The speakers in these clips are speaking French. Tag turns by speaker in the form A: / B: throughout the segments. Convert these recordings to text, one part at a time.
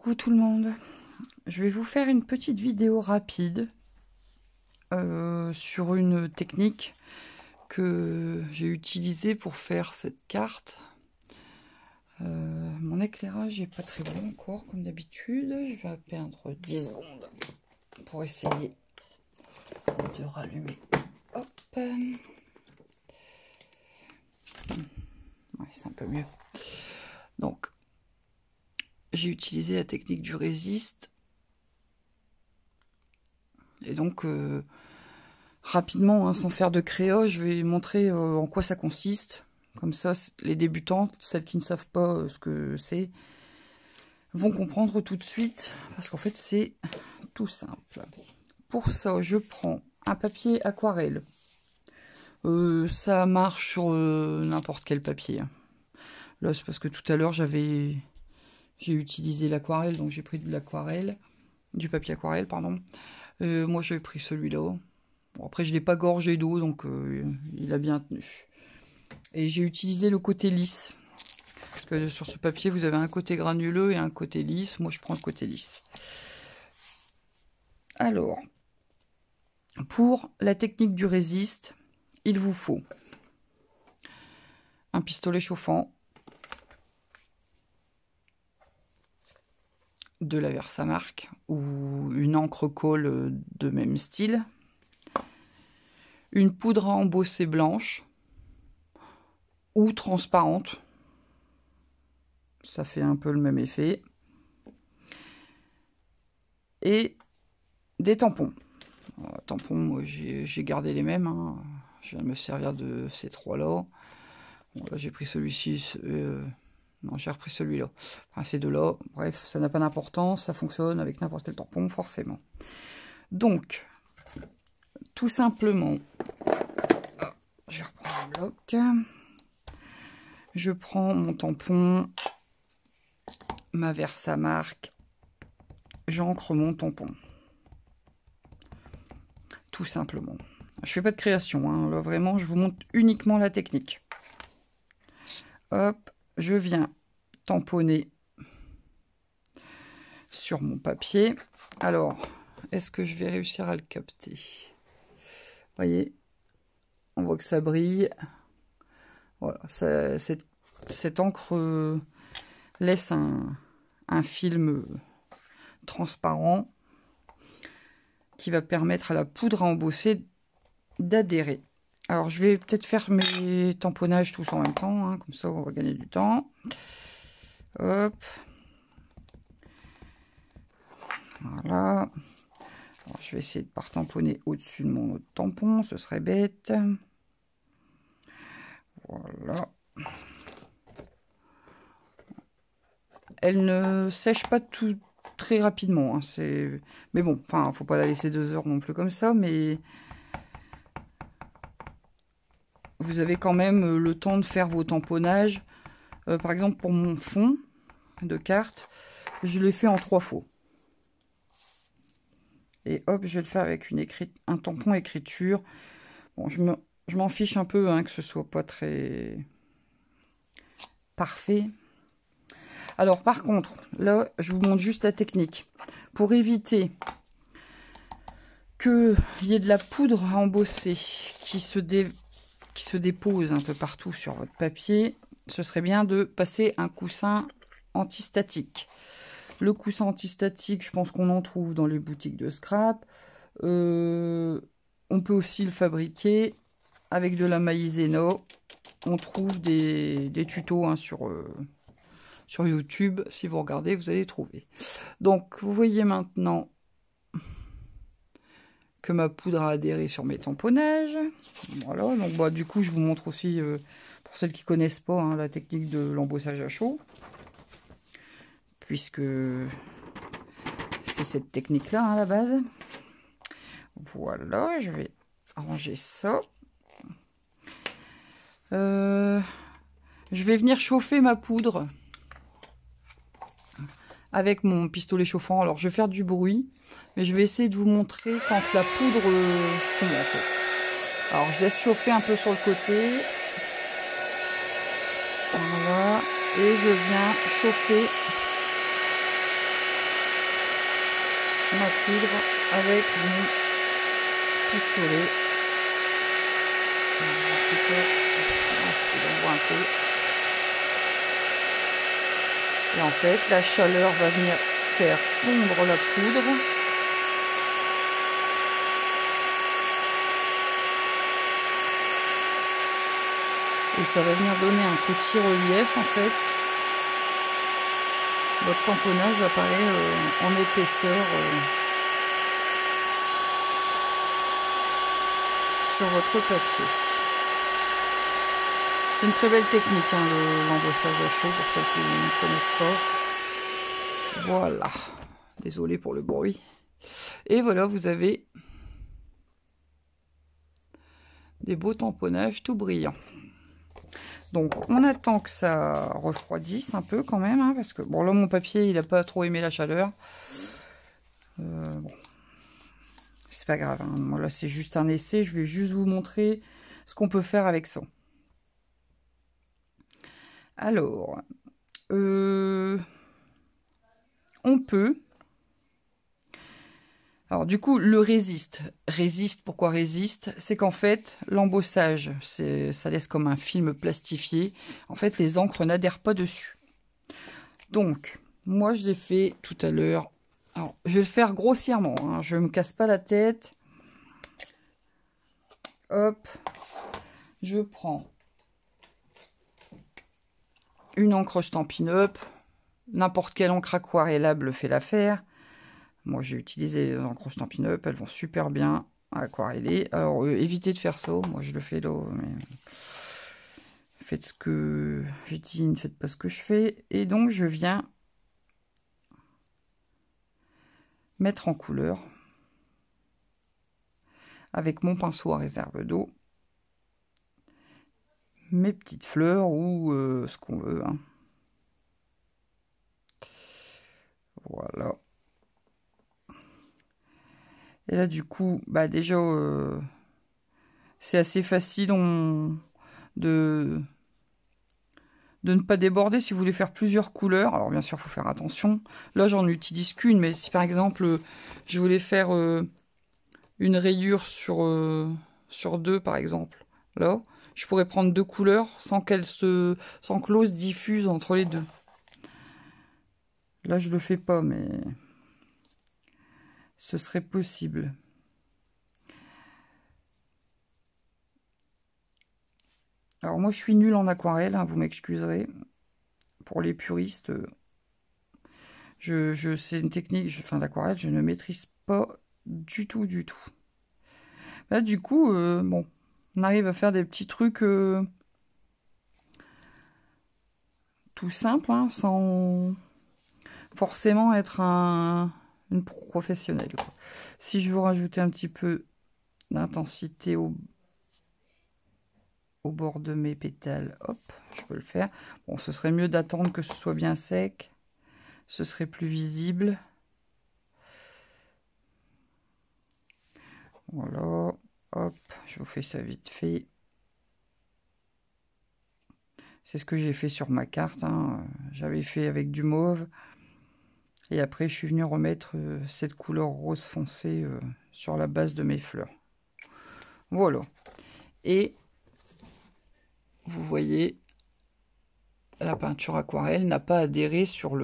A: Coucou tout le monde, je vais vous faire une petite vidéo rapide sur une technique que j'ai utilisée pour faire cette carte. Mon éclairage n'est pas très bon encore comme d'habitude, je vais perdre 10 secondes pour essayer de rallumer. Hop, ouais, c'est un peu mieux. Donc j'ai utilisé la technique du résiste. Et donc, rapidement, hein, sans faire de créa, je vais montrer en quoi ça consiste. Comme ça, les débutantes, celles qui ne savent pas ce que c'est, vont comprendre tout de suite. Parce qu'en fait, c'est tout simple. Pour ça, je prends un papier aquarelle. Ça marche sur n'importe quel papier. Là, c'est parce que tout à l'heure, j'ai utilisé l'aquarelle, donc j'ai pris de l'aquarelle, du papier aquarelle, pardon. Moi, j'avais pris celui-là. Bon, après, je ne l'ai pas gorgé d'eau, donc il a bien tenu. Et j'ai utilisé le côté lisse. Parce que sur ce papier, vous avez un côté granuleux et un côté lisse. Moi, je prends le côté lisse. Alors, pour la technique du résiste, il vous faut un pistolet chauffant, de la Versamark ou une encre colle de même style, une poudre à embosser blanche ou transparente, ça fait un peu le même effet, et des tampons. Alors, tampons, moi j'ai gardé les mêmes, hein. Je viens de me servir de ces trois-là. Bon, là j'ai pris celui-ci. Non, j'ai repris celui-là. Enfin, ces deux-là. Bref, ça n'a pas d'importance. Ça fonctionne avec n'importe quel tampon, forcément. Donc, tout simplement, je vais reprendre le bloc. Je prends mon tampon, ma Versamark. J'encre mon tampon. Tout simplement. Je fais pas de création, hein. Là, vraiment, je vous montre uniquement la technique. Hop, je viens tamponner sur mon papier. Alors, est-ce que je vais réussir à le capter? Vous voyez, on voit que ça brille. Voilà, cette encre laisse un film transparent qui va permettre à la poudre à embosser d'adhérer. Alors, je vais peut-être faire mes tamponnages tous en même temps, hein, comme ça on va gagner du temps. Hop. Voilà. Alors, je vais essayer de ne pas tamponner au-dessus de mon autre tampon, ce serait bête. Voilà. Elle ne sèche pas tout très rapidement, hein, mais bon, enfin, faut pas la laisser 2 heures non plus comme ça, mais vous avez quand même le temps de faire vos tamponnages. Par exemple, pour mon fond de carte, je l'ai fait en 3 fois. Et hop, je vais le faire avec un tampon écriture. Bon, je m'en fiche un peu, hein, que ce soit pas très parfait. Alors, par contre, là, je vous montre juste la technique. Pour éviter qu'il y ait de la poudre à embosser qui se dépose un peu partout sur votre papier, ce serait bien de passer un coussin antistatique. Le coussin antistatique, je pense qu'on en trouve dans les boutiques de scrap. On peut aussi le fabriquer avec de la maïzena. On trouve des tutos, hein, sur YouTube. Si vous regardez, vous allez trouver. Donc, vous voyez maintenant que ma poudre a adhéré sur mes tamponnages. Voilà, donc bah, du coup, je vous montre aussi, pour celles qui ne connaissent pas, hein, la technique de l'embossage à chaud. Puisque c'est cette technique-là, hein, à la base. Voilà, je vais ranger ça. Je vais venir chauffer ma poudre avec mon pistolet chauffant. Alors, je vais faire du bruit, mais je vais essayer de vous montrer quand la poudre fond, en fait. Alors, je laisse chauffer un peu sur le côté. Voilà, et je viens chauffer ma poudre avec mon pistolet. Un peu. Et en fait, la chaleur va venir faire fondre la poudre. Et ça va venir donner un petit relief en fait. Votre tamponnage apparaît en épaisseur sur votre papier. C'est une très belle technique, hein, l'embossage à chaud, pour celles qui ne connaissent pas. Voilà. Désolé pour le bruit. Et voilà, vous avez des beaux tamponnages tout brillants. Donc, on attend que ça refroidisse un peu quand même, hein, parce que, bon, là, mon papier, il n'a pas trop aimé la chaleur. Bon. C'est pas grave, hein. Moi, là, c'est juste un essai. Je vais juste vous montrer ce qu'on peut faire avec ça. Alors, on peut... Alors, du coup, le résiste. Résiste, pourquoi résiste? C'est qu'en fait, l'embossage, ça laisse comme un film plastifié. En fait, les encres n'adhèrent pas dessus. Donc, moi, je l'ai fait tout à l'heure. Alors, je vais le faire grossièrement, hein. Je ne me casse pas la tête. Hop. Je prends une encre Stampin' Up. N'importe quelle encre aquarellable fait l'affaire. Moi, j'ai utilisé les encres Stampin' Up. Elles vont super bien à aquareller. Alors, évitez de faire ça. Moi, je le fais là. Mais faites ce que je dis, ne faites pas ce que je fais. Et donc, je viens mettre en couleur avec mon pinceau à réserve d'eau mes petites fleurs ou ce qu'on veut, hein. Voilà. Et là, du coup, bah déjà, c'est assez facile de ne pas déborder si vous voulez faire plusieurs couleurs. Alors, bien sûr, il faut faire attention. Là, j'en utilise qu'une, mais si par exemple, je voulais faire une rayure sur deux, par exemple, là, je pourrais prendre deux couleurs sans que l'eau se diffuse entre les deux. Là, je le fais pas, mais ce serait possible. Alors moi, je suis nulle en aquarelle, hein, vous m'excuserez. Pour les puristes, c'est une technique, l'aquarelle, je ne maîtrise pas du tout, du tout. Là, du coup, bon, on arrive à faire des petits trucs tout simples, hein, sans forcément être une professionnelle, quoi. Si je veux rajouter un petit peu d'intensité au bord de mes pétales, hop, je peux le faire. Bon, ce serait mieux d'attendre que ce soit bien sec. Ce serait plus visible. Voilà, hop, je vous fais ça vite fait. C'est ce que j'ai fait sur ma carte, hein. J'avais fait avec du mauve. Et après, je suis venu remettre cette couleur rose foncé sur la base de mes fleurs. Voilà. Et vous voyez, la peinture aquarelle n'a pas adhéré sur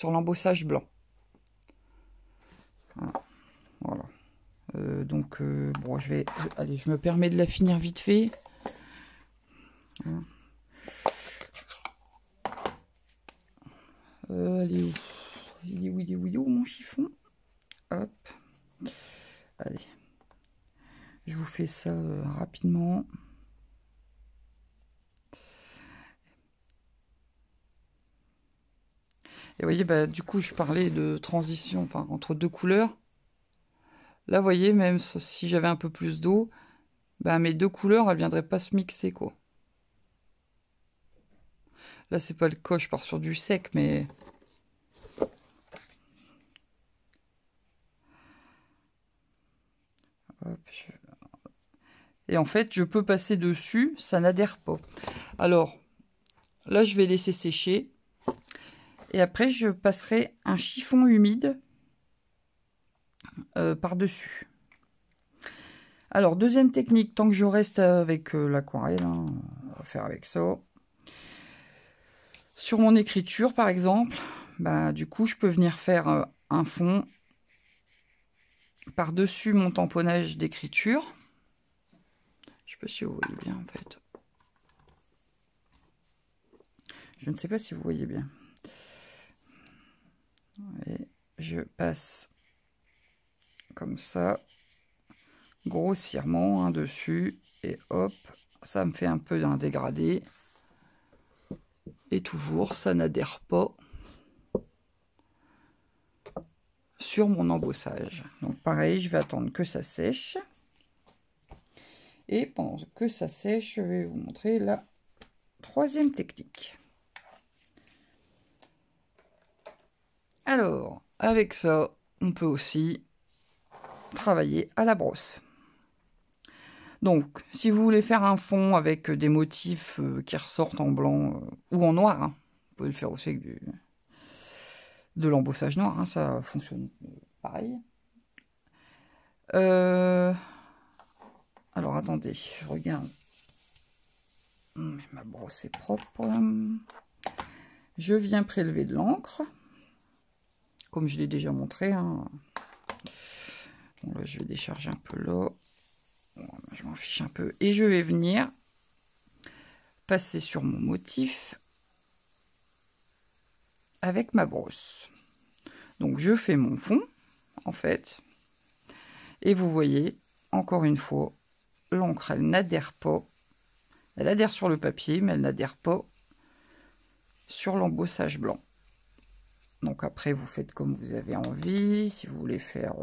A: l'embossage blanc. Voilà. Donc, bon, allez, je me permets de la finir vite fait. Voilà. Allez, où il est où mon chiffon? Hop. Allez. Je vous fais ça rapidement. Et vous voyez, bah, du coup, je parlais de transition entre deux couleurs. Là, vous voyez, même si j'avais un peu plus d'eau, bah, mes deux couleurs, elles ne viendraient pas se mixer, quoi. Là, c'est pas le cas, je pars sur du sec, mais... Hop, Et en fait, je peux passer dessus, ça n'adhère pas. Alors, là, je vais laisser sécher. Et après, je passerai un chiffon humide par-dessus. Alors, deuxième technique, tant que je reste avec l'aquarelle, hein, on va faire avec ça. Sur mon écriture, par exemple, bah, du coup, je peux venir faire un fond par-dessus mon tamponnage d'écriture. Je sais pas si vous voyez bien, en fait. Je ne sais pas si vous voyez bien. Et je passe comme ça, grossièrement, hein, dessus. Et hop, ça me fait un peu un dégradé. Et toujours, ça n'adhère pas sur mon embossage. Donc pareil, je vais attendre que ça sèche. Et pendant que ça sèche, je vais vous montrer la troisième technique. Alors, avec ça, on peut aussi travailler à la brosse. Donc, si vous voulez faire un fond avec des motifs qui ressortent en blanc ou en noir, hein, vous pouvez le faire aussi avec de l'embossage noir, hein, ça fonctionne pareil. Alors, attendez, je regarde. Ma brosse est propre. Je viens prélever de l'encre, comme je l'ai déjà montré. Hein. Bon, là, je vais décharger un peu là. Je m'en fiche un peu. Et je vais venir passer sur mon motif avec ma brosse. Donc, je fais mon fond, en fait. Et vous voyez, encore une fois, l'encre, elle n'adhère pas. Elle adhère sur le papier, mais elle n'adhère pas sur l'embossage blanc. Donc après, vous faites comme vous avez envie. Si vous voulez faire,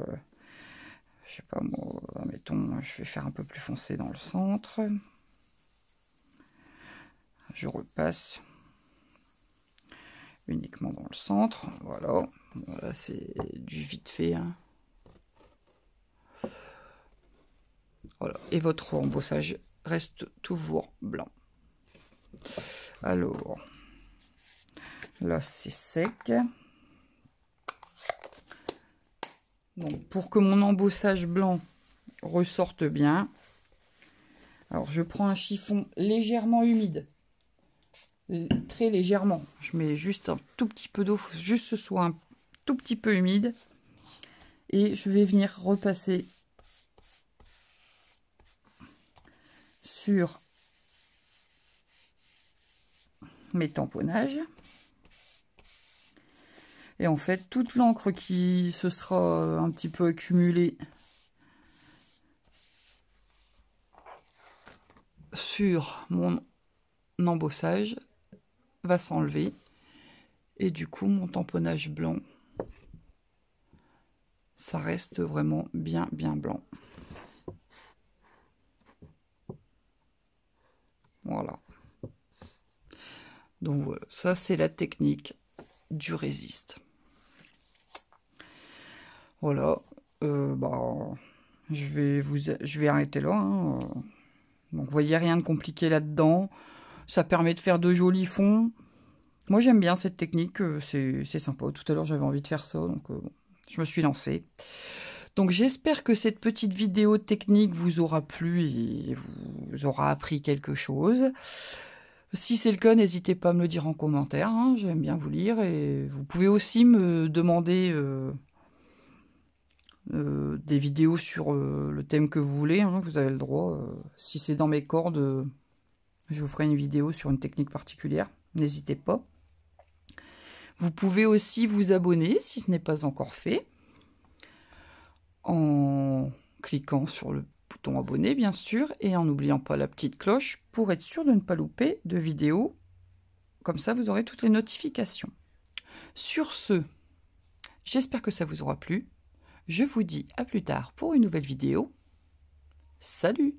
A: je sais pas moi, mettons, je vais faire un peu plus foncé dans le centre. Je repasse uniquement dans le centre. Voilà, voilà, c'est du vite fait. Hein. Voilà, et votre embossage reste toujours blanc. Alors, là c'est sec. Donc, pour que mon embossage blanc ressorte bien, alors je prends un chiffon légèrement humide, très légèrement. Je mets juste un tout petit peu d'eau, juste que ce soit un tout petit peu humide, et je vais venir repasser sur mes tamponnages. Et en fait, toute l'encre qui se sera un petit peu accumulée sur mon embossage va s'enlever. Et du coup, mon tamponnage blanc, ça reste vraiment bien blanc. Voilà. Donc voilà, ça c'est la technique du résiste. Voilà, je vais arrêter là. Hein. Donc vous voyez, rien de compliqué là-dedans. Ça permet de faire de jolis fonds. Moi j'aime bien cette technique, c'est sympa. Tout à l'heure j'avais envie de faire ça, donc je me suis lancée. Donc j'espère que cette petite vidéo technique vous aura plu et vous aura appris quelque chose. Si c'est le cas, n'hésitez pas à me le dire en commentaire, hein, j'aime bien vous lire. Et vous pouvez aussi me demander des vidéos sur le thème que vous voulez, hein, vous avez le droit. Si c'est dans mes cordes, je vous ferai une vidéo sur une technique particulière, n'hésitez pas. Vous pouvez aussi vous abonner si ce n'est pas encore fait, en cliquant sur le bouton abonner bien sûr, et en n'oubliant pas la petite cloche pour être sûr de ne pas louper de vidéos. Comme ça, vous aurez toutes les notifications. Sur ce, j'espère que ça vous aura plu. Je vous dis à plus tard pour une nouvelle vidéo. Salut!